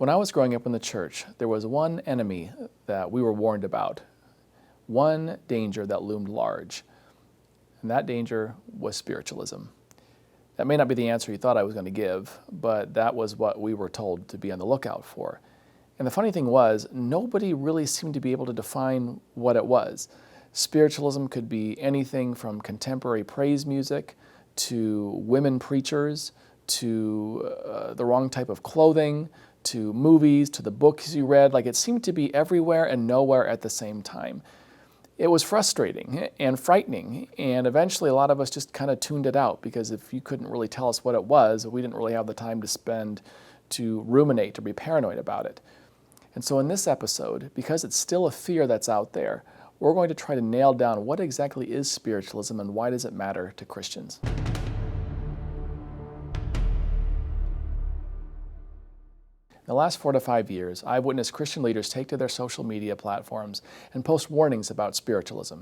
When I was growing up in the church, there was one enemy that we were warned about, one danger that loomed large, and that danger was spiritualism. That may not be the answer you thought I was going to give, but that was what we were told to be on the lookout for. And the funny thing was, nobody really seemed to be able to define what it was. Spiritualism could be anything from contemporary praise music to women preachers to the wrong type of clothing, to movies, to the books you read. Like, it seemed to be everywhere and nowhere at the same time. It was frustrating and frightening, and eventually a lot of us just kind of tuned it out, because if you couldn't really tell us what it was, we didn't really have the time to spend to ruminate or be paranoid about it. And so in this episode, because it's still a fear that's out there, we're going to try to nail down what exactly is spiritualism and why does it matter to Christians. In the last 4 to 5 years, I've witnessed Christian leaders take to their social media platforms and post warnings about spiritualism.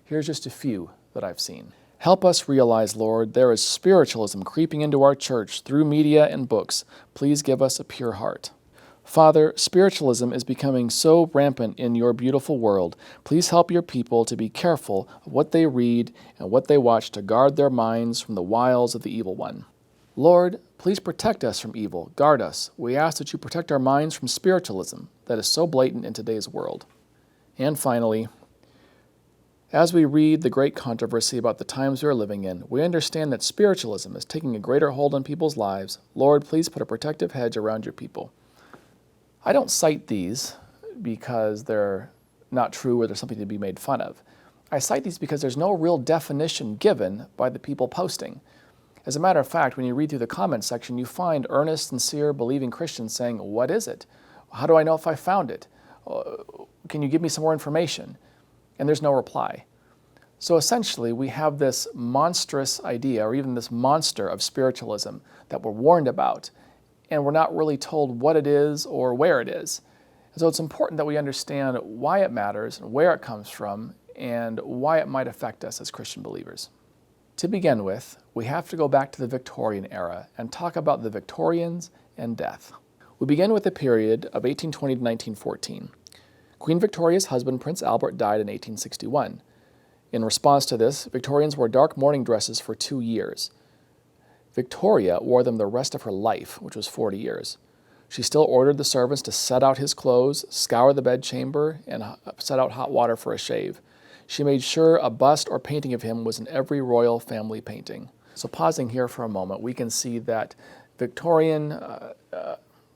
Here's just a few that I've seen. Help us realize, Lord, there is spiritualism creeping into our church through media and books. Please give us a pure heart. Father, spiritualism is becoming so rampant in your beautiful world. Please help your people to be careful of what they read and what they watch to guard their minds from the wiles of the evil one. Lord, please protect us from evil. Guard us. We ask that you protect our minds from spiritualism that is so blatant in today's world. And finally, as we read the great controversy about the times we are living in, we understand that spiritualism is taking a greater hold on people's lives. Lord, please put a protective hedge around your people. I don't cite these because they're not true or there's something to be made fun of. I cite these because there's no real definition given by the people posting. As a matter of fact, when you read through the comments section, you find earnest, sincere, believing Christians saying, "What is it? How do I know if I found it? Can you give me some more information?" And there's no reply. So essentially, we have this monstrous idea, or even this monster of spiritualism that we're warned about, and we're not really told what it is or where it is. And so it's important that we understand why it matters and where it comes from and why it might affect us as Christian believers. To begin with, we have to go back to the Victorian era and talk about the Victorians and death. We begin with the period of 1820 to 1914. Queen Victoria's husband, Prince Albert, died in 1861. In response to this, Victorians wore dark mourning dresses for 2 years. Victoria wore them the rest of her life, which was 40 years. She still ordered the servants to set out his clothes, scour the bedchamber, and set out hot water for a shave. She made sure a bust or painting of him was in every royal family painting. So pausing here for a moment, we can see that Victorian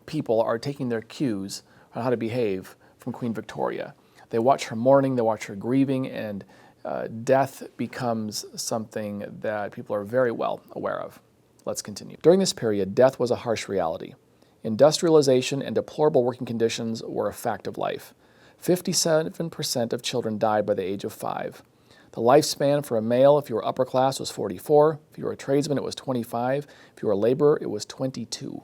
people are taking their cues on how to behave from Queen Victoria. They watch her mourning, they watch her grieving, and death becomes something that people are very well aware of. Let's continue. During this period, death was a harsh reality. Industrialization and deplorable working conditions were a fact of life. 57% of children died by the age of 5. The lifespan for a male, if you were upper class, was 44. If you were a tradesman, it was 25. If you were a laborer, it was 22.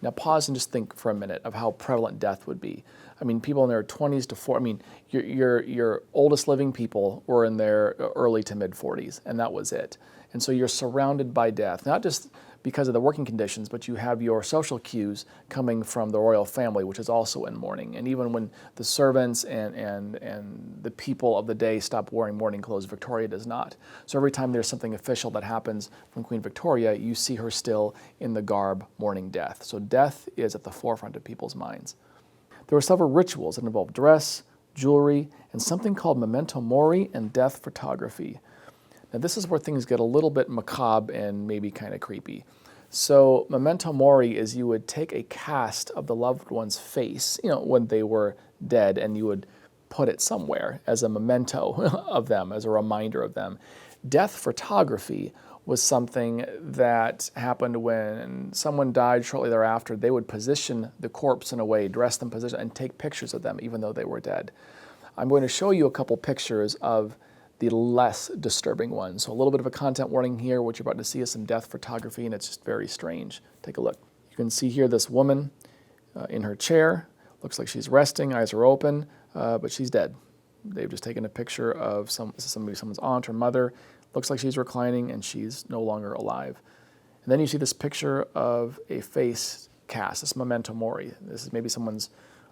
Now pause and just think for a minute of how prevalent death would be. I mean, people in their 20s to 40s, I mean, your oldest living people were in their early to mid 40s, and that was it. And so you're surrounded by death, not just because of the working conditions, but you have your social cues coming from the royal family, which is also in mourning. And even when the servants and the people of the day stop wearing mourning clothes, Victoria does not. So every time there's something official that happens from Queen Victoria, you see her still in the garb mourning death. So death is at the forefront of people's minds. There were several rituals that involved dress, jewelry, and something called memento mori and death photography. Now this is where things get a little bit macabre and maybe kind of creepy. So memento mori is you would take a cast of the loved one's face, when they were dead, and you would put it somewhere as a memento of them, as a reminder of them. Death photography was something that happened when someone died shortly thereafter. They would position the corpse in a way, dress them, position, and take pictures of them even though they were dead. I'm going to show you a couple pictures of the less disturbing ones. So a little bit of a content warning here. What you're about to see is some death photography, and it's just very strange. Take a look. You can see here this woman in her chair. Looks like she's resting, eyes are open, but she's dead. They've just taken a picture of someone's aunt or mother. Looks like she's reclining and she's no longer alive. And then you see this picture of a face cast, this memento mori. This is maybe someone's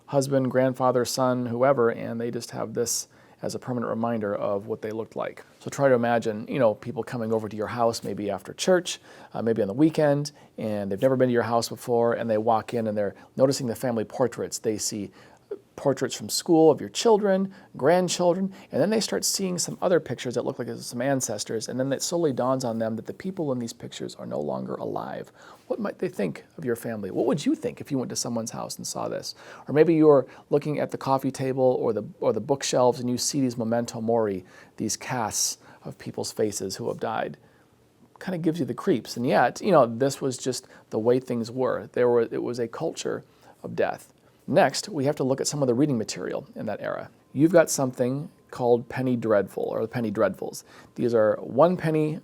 husband, grandfather, son, whoever, and they just have this as a permanent reminder of what they looked like. So try to imagine, people coming over to your house maybe after church, maybe on the weekend, and they've never been to your house before, and they walk in and they're noticing the family portraits. They see portraits from school of your children, grandchildren, and then they start seeing some other pictures that look like some ancestors, and then it slowly dawns on them that the people in these pictures are no longer alive. What might they think of your family? What would you think if you went to someone's house and saw this? Or maybe you're looking at the coffee table or the bookshelves and you see these memento mori, these casts of people's faces who have died. Kind of gives you the creeps. And yet, this was just the way things were. It was a culture of death. Next, we have to look at some of the reading material in that era. You've got something called Penny Dreadful, or the Penny Dreadfuls. These are one-penny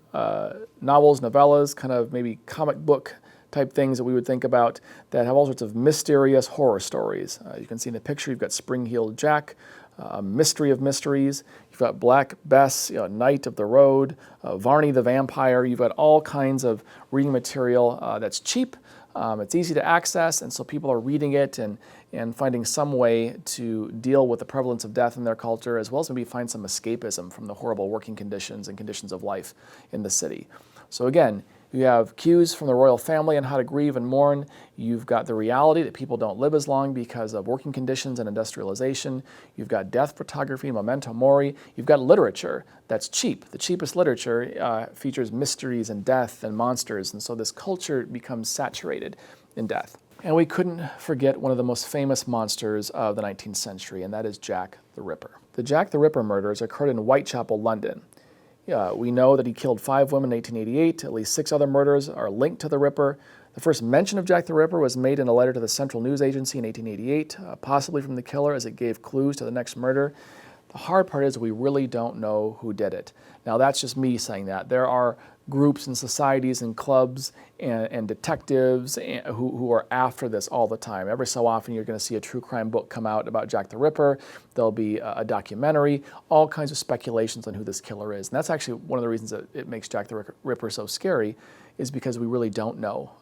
novels, novellas, kind of maybe comic book type things that we would think about that have all sorts of mysterious horror stories. You can see in the picture, you've got Spring-Heeled Jack, Mystery of Mysteries. You've got Black Bess, Knight of the Road, Varney the Vampire. You've got all kinds of reading material that's cheap. It's easy to access, and so people are reading it and finding some way to deal with the prevalence of death in their culture, as well as maybe find some escapism from the horrible working conditions and conditions of life in the city. So again, you have cues from the royal family on how to grieve and mourn. You've got the reality that people don't live as long because of working conditions and industrialization. You've got death photography, memento mori. You've got literature that's cheap. The cheapest literature features mysteries and death and monsters, and so this culture becomes saturated in death. And we couldn't forget one of the most famous monsters of the 19th century, and that is Jack the Ripper. The Jack the Ripper murders occurred in Whitechapel, London. We know that he killed 5 women in 1888. At least 6 other murders are linked to the Ripper. The first mention of Jack the Ripper was made in a letter to the Central News Agency in 1888, possibly from the killer, as it gave clues to the next murder. The hard part is we really don't know who did it. Now that's just me saying that. There are groups and societies and clubs and detectives who are after this all the time. Every so often you're going to see a true crime book come out about Jack the Ripper. There'll be a documentary, all kinds of speculations on who this killer is. And that's actually one of the reasons that it makes Jack the Ripper so scary, is because we really don't know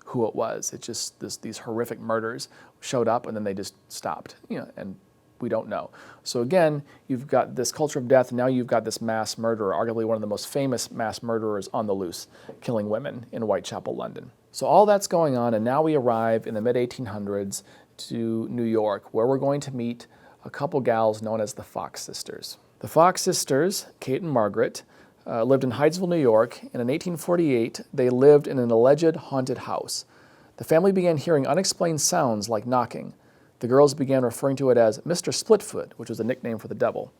who it was. It's just these horrific murders showed up and then they just stopped, and we don't know. So again, you've got this culture of death, and now you've got this mass murderer, arguably one of the most famous mass murderers on the loose, killing women in Whitechapel, London. So all that's going on, and now we arrive in the mid-1800s to New York, where we're going to meet a couple gals known as the Fox sisters. The Fox sisters, Kate and Margaret, lived in Hydesville, New York, and in 1848, they lived in an alleged haunted house. The family began hearing unexplained sounds like knocking. The girls began referring to it as Mr. Splitfoot, which was a nickname for the devil.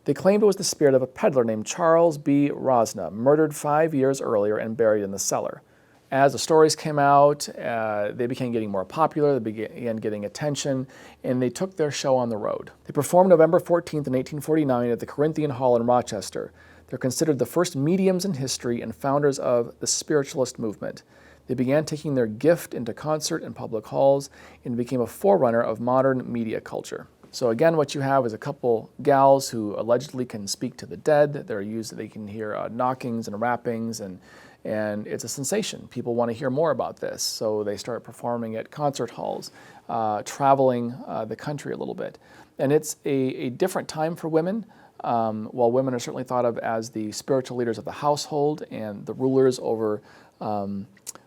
They claimed it was the spirit of a peddler named Charles B. Rosna, murdered 5 years earlier and buried in the cellar. As the stories came out, they began getting more popular, they began getting attention, and they took their show on the road. They performed November 14th in 1849 at the Corinthian Hall in Rochester. They're considered the first mediums in history and founders of the spiritualist movement. They began taking their gift into concert and public halls and became a forerunner of modern media culture. So again, what you have is a couple gals who allegedly can speak to the dead. They can hear knockings and rappings, and it's a sensation. People want to hear more about this, so they start performing at concert halls, traveling the country a little bit. And it's a different time for women. While women are certainly thought of as the spiritual leaders of the household and the rulers over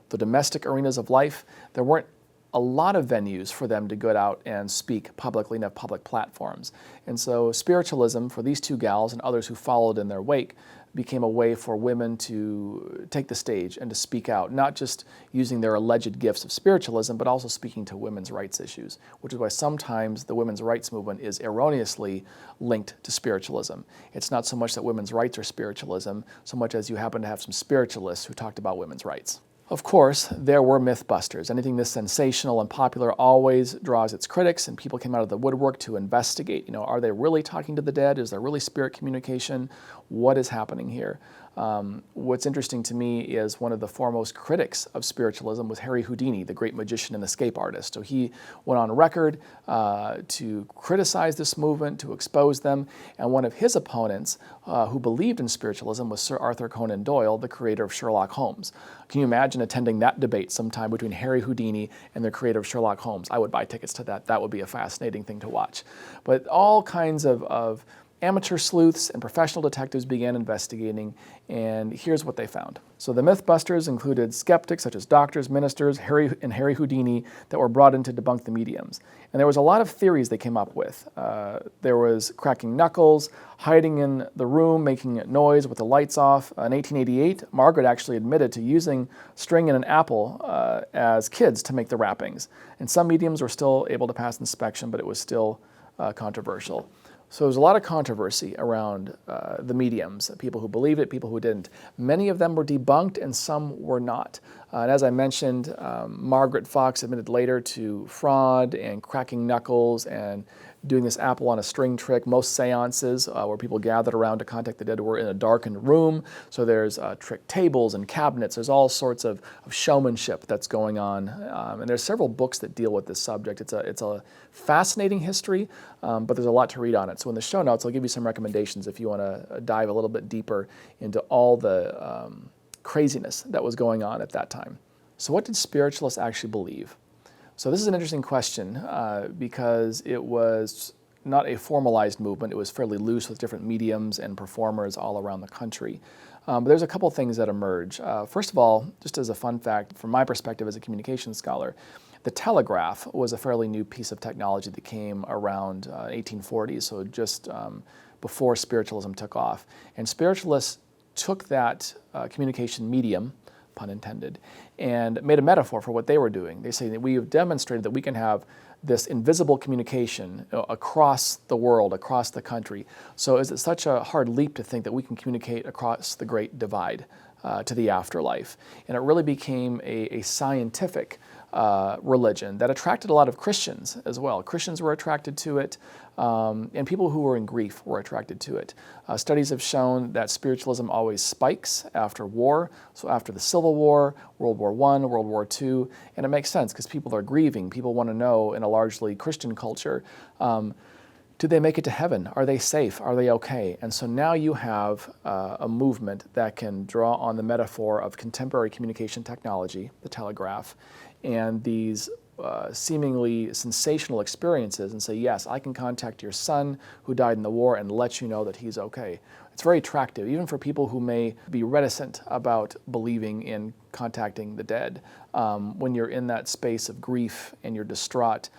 the domestic arenas of life, there weren't a lot of venues for them to go out and speak publicly and have public platforms. And so spiritualism for these two gals and others who followed in their wake became a way for women to take the stage and to speak out, not just using their alleged gifts of spiritualism, but also speaking to women's rights issues, which is why sometimes the women's rights movement is erroneously linked to spiritualism. It's not so much that women's rights are spiritualism, so much as you happen to have some spiritualists who talked about women's rights. Of course, there were mythbusters. Anything this sensational and popular always draws its critics, and people came out of the woodwork to investigate. Are they really talking to the dead? Is there really spirit communication? What is happening here? What's interesting to me is one of the foremost critics of spiritualism was Harry Houdini, the great magician and escape artist. So he went on record to criticize this movement, to expose them, and one of his opponents who believed in spiritualism was Sir Arthur Conan Doyle, the creator of Sherlock Holmes. Can you imagine attending that debate sometime between Harry Houdini and the creator of Sherlock Holmes? I would buy tickets to that. That would be a fascinating thing to watch. But all kinds of amateur sleuths and professional detectives began investigating, and here's what they found. So the Mythbusters included skeptics such as doctors, ministers, Harry Houdini that were brought in to debunk the mediums. And there was a lot of theories they came up with. There was cracking knuckles, hiding in the room, making noise with the lights off. In 1888, Margaret actually admitted to using string and an apple as kids to make the wrappings. And some mediums were still able to pass inspection, but it was still controversial. So there's a lot of controversy around the mediums, people who believed it, people who didn't. Many of them were debunked and some were not. And as I mentioned, Margaret Fox admitted later to fraud and cracking knuckles and doing this apple on a string trick. Most seances where people gathered around to contact the dead were in a darkened room. So there's trick tables and cabinets. There's all sorts of showmanship that's going on. And there's several books that deal with this subject. It's a fascinating history, but there's a lot to read on it. So in the show notes, I'll give you some recommendations if you want to dive a little bit deeper into all the craziness that was going on at that time. So what did spiritualists actually believe? So this is an interesting question because it was not a formalized movement. It was fairly loose with different mediums and performers all around the country. But there's a couple things that emerge. First of all, just as a fun fact, from my perspective as a communications scholar, the telegraph was a fairly new piece of technology that came around 1840s, so just before spiritualism took off. And spiritualists took that communication medium, pun intended, and made a metaphor for what they were doing. They say that we have demonstrated that we can have this invisible communication across the world, across the country. So is it such a hard leap to think that we can communicate across the Great Divide to the afterlife? And it really became a scientific religion that attracted a lot of Christians as well. Christians were attracted to it, and people who were in grief were attracted to it. Studies have shown that spiritualism always spikes after war, so after the Civil War, World War I, World War II, and it makes sense because people are grieving. People want to know in a largely Christian culture, do they make it to heaven? Are they safe? Are they okay? And so now you have a movement that can draw on the metaphor of contemporary communication technology, the telegraph, and these seemingly sensational experiences and say, yes, I can contact your son who died in the war and let you know that he's okay. It's very attractive, even for people who may be reticent about believing in contacting the dead. When you're in that space of grief and you're distraught,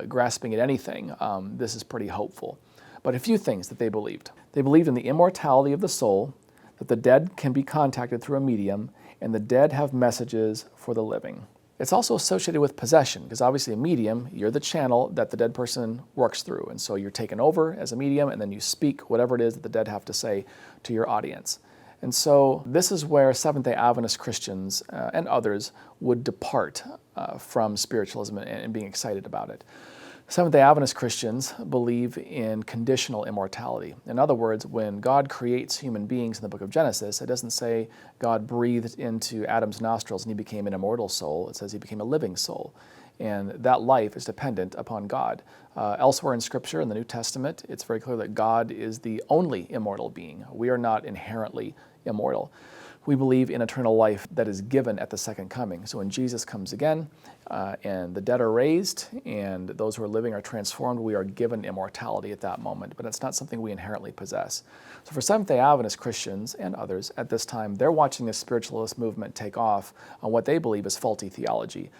grasping at anything, this is pretty hopeful. But a few things that they believed. They believed in the immortality of the soul, that the dead can be contacted through a medium, and the dead have messages for the living. It's also associated with possession, because obviously a medium, you're the channel that the dead person works through. And so you're taken over as a medium, and then you speak whatever it is that the dead have to say to your audience. And so this is where Seventh-day Adventist Christians and others would depart from spiritualism and being excited about it. Seventh-day Adventist Christians believe in conditional immortality. In other words, when God creates human beings in the book of Genesis, it doesn't say God breathed into Adam's nostrils and he became an immortal soul. It says he became a living soul. And that life is dependent upon God. Elsewhere in Scripture, in the New Testament, it's very clear that God is the only immortal being. We are not inherently immortal. We believe in eternal life that is given at the second coming. So when Jesus comes again and the dead are raised and those who are living are transformed, we are given immortality at that moment, but it's not something we inherently possess. So for Seventh-day Adventist Christians and others at this time, they're watching this spiritualist movement take off on what they believe is faulty theology.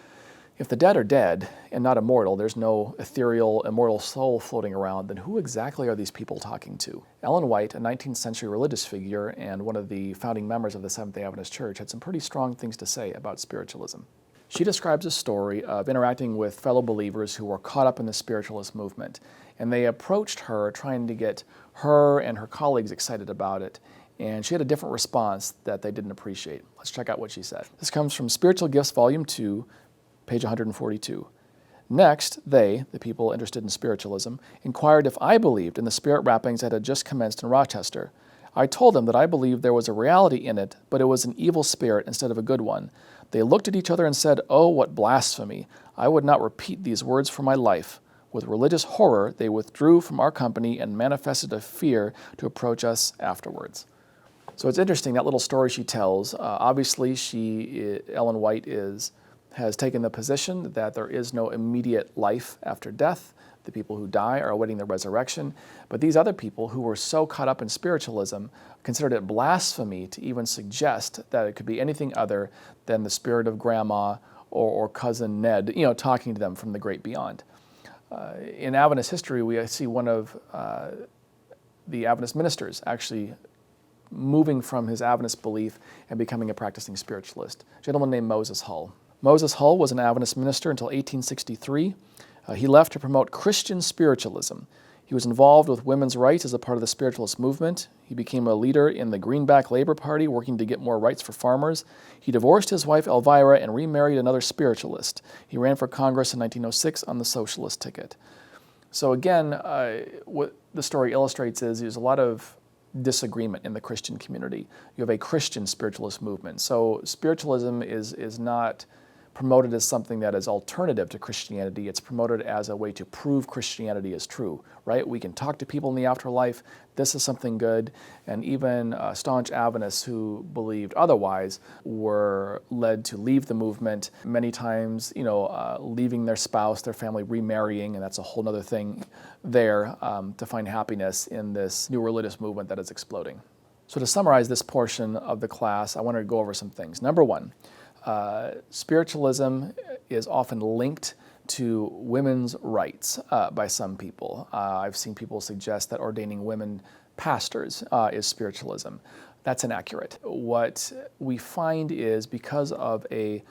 If the dead are dead and not immortal, there's no ethereal, immortal soul floating around, then who exactly are these people talking to? Ellen White, a 19th century religious figure and one of the founding members of the Seventh-day Adventist Church, had some pretty strong things to say about spiritualism. She describes a story of interacting with fellow believers who were caught up in the spiritualist movement, and they approached her trying to get her and her colleagues excited about it, and she had a different response that they didn't appreciate. Let's check out what she said. This comes from Spiritual Gifts, Volume 2, page 142. Next, they, the people interested in spiritualism, inquired if I believed in the spirit rappings that had just commenced in Rochester. I told them that I believed there was a reality in it, but it was an evil spirit instead of a good one. They looked at each other and said, "Oh, what blasphemy! I would not repeat these words for my life." With religious horror, they withdrew from our company and manifested a fear to approach us afterwards. So it's interesting, that little story she tells. Obviously, Ellen White has taken the position that there is no immediate life after death. The people who die are awaiting the resurrection. But these other people who were so caught up in spiritualism considered it blasphemy to even suggest that it could be anything other than the spirit of grandma or cousin Ned, talking to them from the great beyond. In Adventist history, we see one of the Adventist ministers actually moving from his Adventist belief and becoming a practicing spiritualist, a gentleman named Moses Hull. Moses Hull was an Adventist minister until 1863. He left to promote Christian spiritualism. He was involved with women's rights as a part of the spiritualist movement. He became a leader in the Greenback Labor Party, working to get more rights for farmers. He divorced his wife Elvira and remarried another spiritualist. He ran for Congress in 1906 on the socialist ticket. So again, what the story illustrates is there's a lot of disagreement in the Christian community. You have a Christian spiritualist movement. So spiritualism is not promoted as something that is alternative to Christianity. It's promoted as a way to prove Christianity is true, right? We can talk to people in the afterlife. This is something good. And even staunch Adventists who believed otherwise were led to leave the movement, many times, leaving their spouse, their family, remarrying, and that's a whole other thing there, to find happiness in this new religious movement that is exploding. So to summarize this portion of the class, I wanted to go over some things. Number one, spiritualism is often linked to women's rights by some people. I've seen people suggest that ordaining women pastors is spiritualism. That's inaccurate. What we find is because of a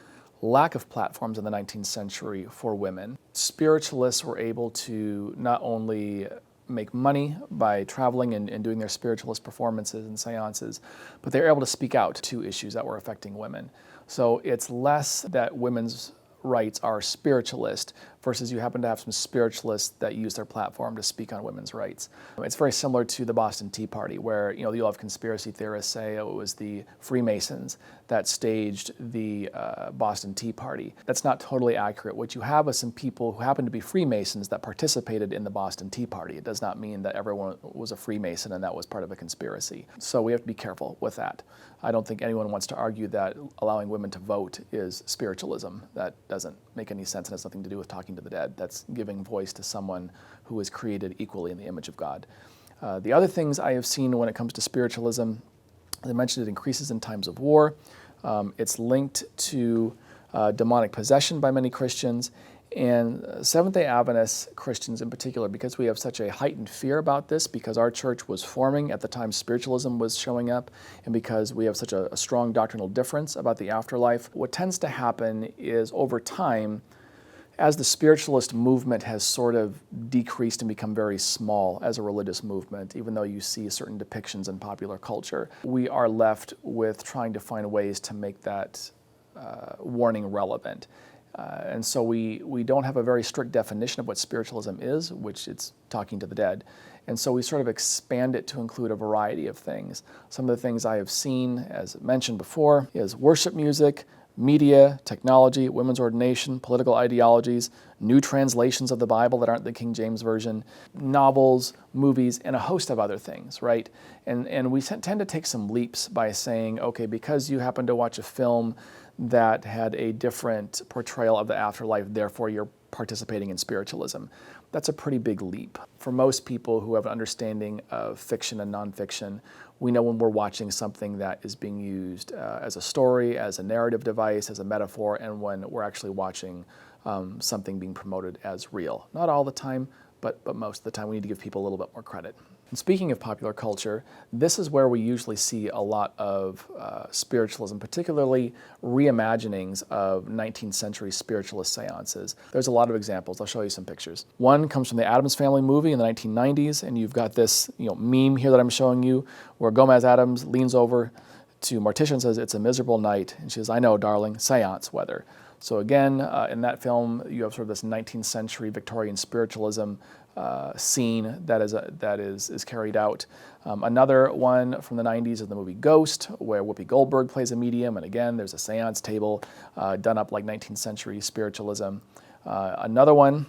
lack of platforms in the 19th century for women, spiritualists were able to not only make money by traveling and doing their spiritualist performances and seances, but they were able to speak out to issues that were affecting women. So it's less that women's rights are spiritualist versus you happen to have some spiritualists that use their platform to speak on women's rights. It's very similar to the Boston Tea Party, where you'll have conspiracy theorists say it was the Freemasons that staged the Boston Tea Party. That's not totally accurate. What you have is some people who happen to be Freemasons that participated in the Boston Tea Party. It does not mean that everyone was a Freemason and that was part of a conspiracy. So we have to be careful with that. I don't think anyone wants to argue that allowing women to vote is spiritualism. That doesn't make any sense and has nothing to do with talking to the dead. That's giving voice to someone who is created equally in the image of God. The other things I have seen when it comes to spiritualism, as I mentioned, it increases in times of war. It's linked to demonic possession by many Christians. And Seventh-day Adventist Christians in particular, because we have such a heightened fear about this, because our church was forming at the time spiritualism was showing up, and because we have such a strong doctrinal difference about the afterlife, what tends to happen is over time, as the spiritualist movement has sort of decreased and become very small as a religious movement, even though you see certain depictions in popular culture, we are left with trying to find ways to make that warning relevant. And so we don't have a very strict definition of what spiritualism is, which it's talking to the dead. And so we sort of expand it to include a variety of things. Some of the things I have seen, as mentioned before, is worship music, media, technology, women's ordination, political ideologies, new translations of the Bible that aren't the King James Version, novels, movies, and a host of other things, right? And we tend to take some leaps by saying, okay, because you happen to watch a film that had a different portrayal of the afterlife, therefore you're participating in spiritualism. That's a pretty big leap. For most people who have an understanding of fiction and nonfiction, we know when we're watching something that is being used as a story, as a narrative device, as a metaphor, and when we're actually watching something being promoted as real. Not all the time, but most of the time we need to give people a little bit more credit. And speaking of popular culture, this is where we usually see a lot of spiritualism, particularly reimaginings of 19th century spiritualist seances. There's a lot of examples. I'll show you some pictures. One comes from the Addams Family movie in the 1990s, and you've got this meme here that I'm showing you, where Gomez Addams leans over to Morticia and says, "It's a miserable night." And she says, "I know, darling, seance weather." So again, in that film, you have sort of this 19th century Victorian spiritualism scene that is carried out. Another one from the 90s is the movie Ghost, where Whoopi Goldberg plays a medium, and again, there's a seance table done up like 19th century spiritualism. Another one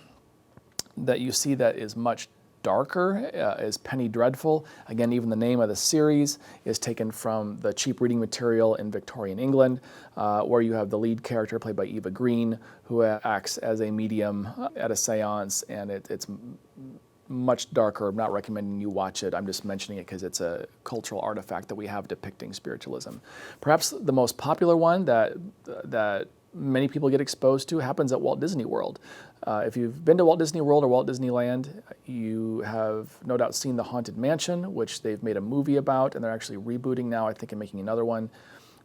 that you see that is much darker is Penny Dreadful. Again, even the name of the series is taken from the cheap reading material in Victorian England, where you have the lead character played by Eva Green, who acts as a medium at a seance, and it's much darker. I'm not recommending you watch it. I'm just mentioning it because it's a cultural artifact that we have depicting spiritualism. Perhaps the most popular one that many people get exposed to happens at Walt Disney World. If you've been to Walt Disney World or Walt Disneyland, you have no doubt seen The Haunted Mansion, which they've made a movie about, and they're actually rebooting now, I think, and making another one.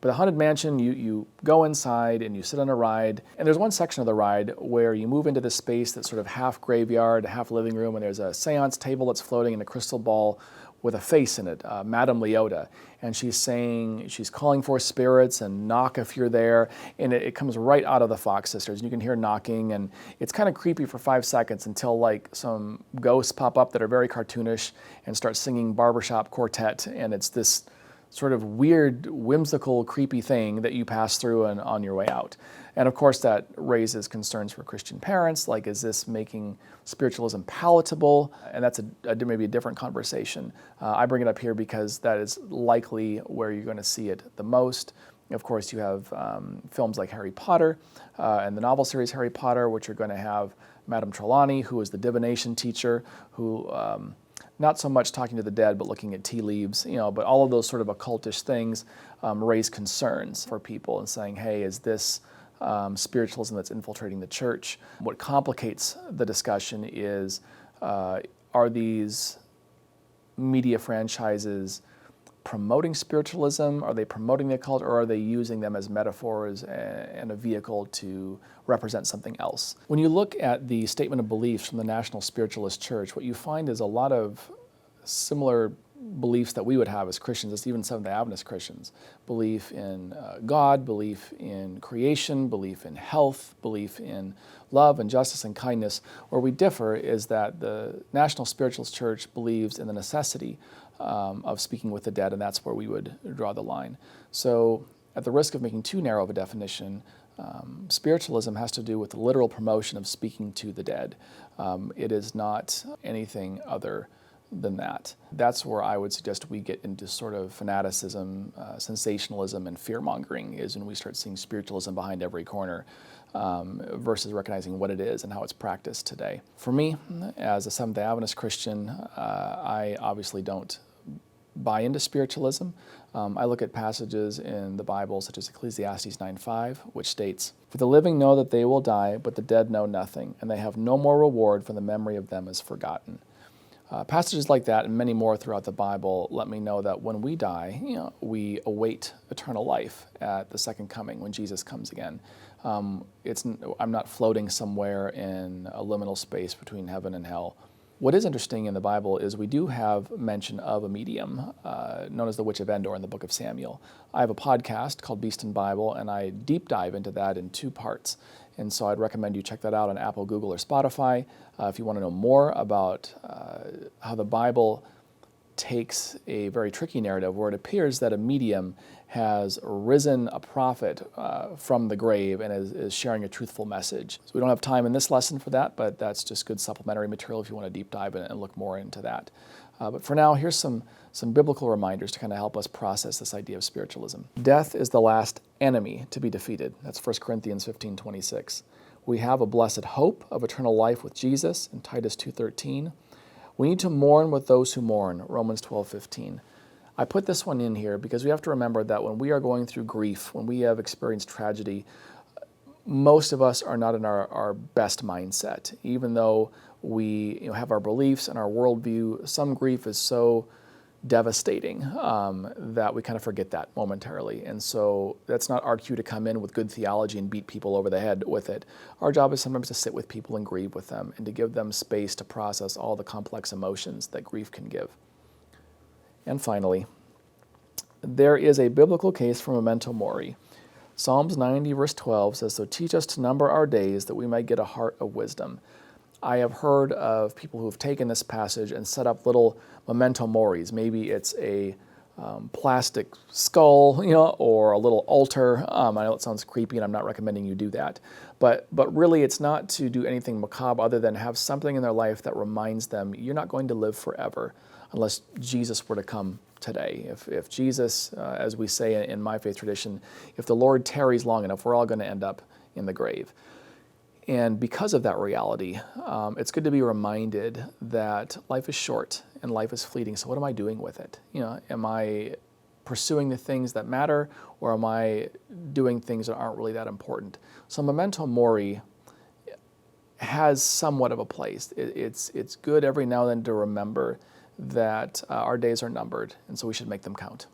But The Haunted Mansion, you go inside and you sit on a ride, and there's one section of the ride where you move into this space that's sort of half graveyard, half living room, and there's a seance table that's floating in a crystal ball with a face in it, Madame Leota. And she's calling for spirits and knock if you're there. And it comes right out of the Fox Sisters. You can hear knocking, and it's kind of creepy for 5 seconds until like some ghosts pop up that are very cartoonish and start singing barbershop quartet. And it's this sort of weird, whimsical, creepy thing that you pass through and on your way out. And of course that raises concerns for Christian parents, like is this making spiritualism palatable? And that's maybe a different conversation. I bring it up here because that is likely where you're going to see it the most. Of course, you have films like Harry Potter and the novel series Harry Potter, which are going to have Madame Trelawney, who is the divination teacher, who not so much talking to the dead, but looking at tea leaves, but all of those sort of occultish things raise concerns for people and saying, hey, is this spiritualism that's infiltrating the church? What complicates the discussion is, are these media franchises promoting spiritualism? Are they promoting the occult, or are they using them as metaphors and a vehicle to represent something else? When you look at the statement of beliefs from the National Spiritualist Church, what you find is a lot of similar beliefs that we would have as Christians, as even Seventh-day Adventist Christians. Belief in God, belief in creation, belief in health, belief in love and justice and kindness. Where we differ is that the National Spiritualist Church believes in the necessity of speaking with the dead, and that's where we would draw the line. So at the risk of making too narrow of a definition, spiritualism has to do with the literal promotion of speaking to the dead. It is not anything other than that. That's where I would suggest we get into sort of fanaticism, sensationalism, and fear-mongering, is when we start seeing spiritualism behind every corner versus recognizing what it is and how it's practiced today. For me, as a Seventh-day Adventist Christian, I obviously don't buy into spiritualism. I look at passages in the Bible such as Ecclesiastes 9:5, which states, "For the living know that they will die, but the dead know nothing, and they have no more reward, for the memory of them is forgotten." Passages like that and many more throughout the Bible let me know that when we die, we await eternal life at the second coming when Jesus comes again. I'm not floating somewhere in a liminal space between heaven and hell. What is interesting in the Bible is we do have mention of a medium known as the Witch of Endor in the book of Samuel. I have a podcast called Beast and Bible, and I deep dive into that in 2 parts. And so I'd recommend you check that out on Apple, Google, or Spotify. If you want to know more about how the Bible takes a very tricky narrative where it appears that a medium has risen a prophet from the grave and is sharing a truthful message. So we don't have time in this lesson for that, but that's just good supplementary material if you want to deep dive and look more into that. But for now, here's some biblical reminders to kind of help us process this idea of spiritualism. Death is the last enemy to be defeated. That's 1 Corinthians 15:26. We have a blessed hope of eternal life with Jesus in Titus 2:13. We need to mourn with those who mourn, Romans 12:15. I put this one in here because we have to remember that when we are going through grief, when we have experienced tragedy, most of us are not in our best mindset. Even though we have our beliefs and our worldview, some grief is so devastating that we kind of forget that momentarily. And so that's not our cue to come in with good theology and beat people over the head with it. Our job is sometimes to sit with people and grieve with them and to give them space to process all the complex emotions that grief can give. And finally, there is a biblical case for memento mori. Psalms 90 verse 12 says, "So teach us to number our days that we might get a heart of wisdom." I have heard of people who have taken this passage and set up little memento moris. Maybe it's a plastic skull, or a little altar. I know it sounds creepy, and I'm not recommending you do that. But really, it's not to do anything macabre other than have something in their life that reminds them you're not going to live forever unless Jesus were to come today. If Jesus, as we say in my faith tradition, if the Lord tarries long enough, we're all going to end up in the grave. And because of that reality, it's good to be reminded that life is short and life is fleeting. So what am I doing with it? Am I pursuing the things that matter, or am I doing things that aren't really that important? So memento mori has somewhat of a place. It's good every now and then to remember that our days are numbered, and so we should make them count.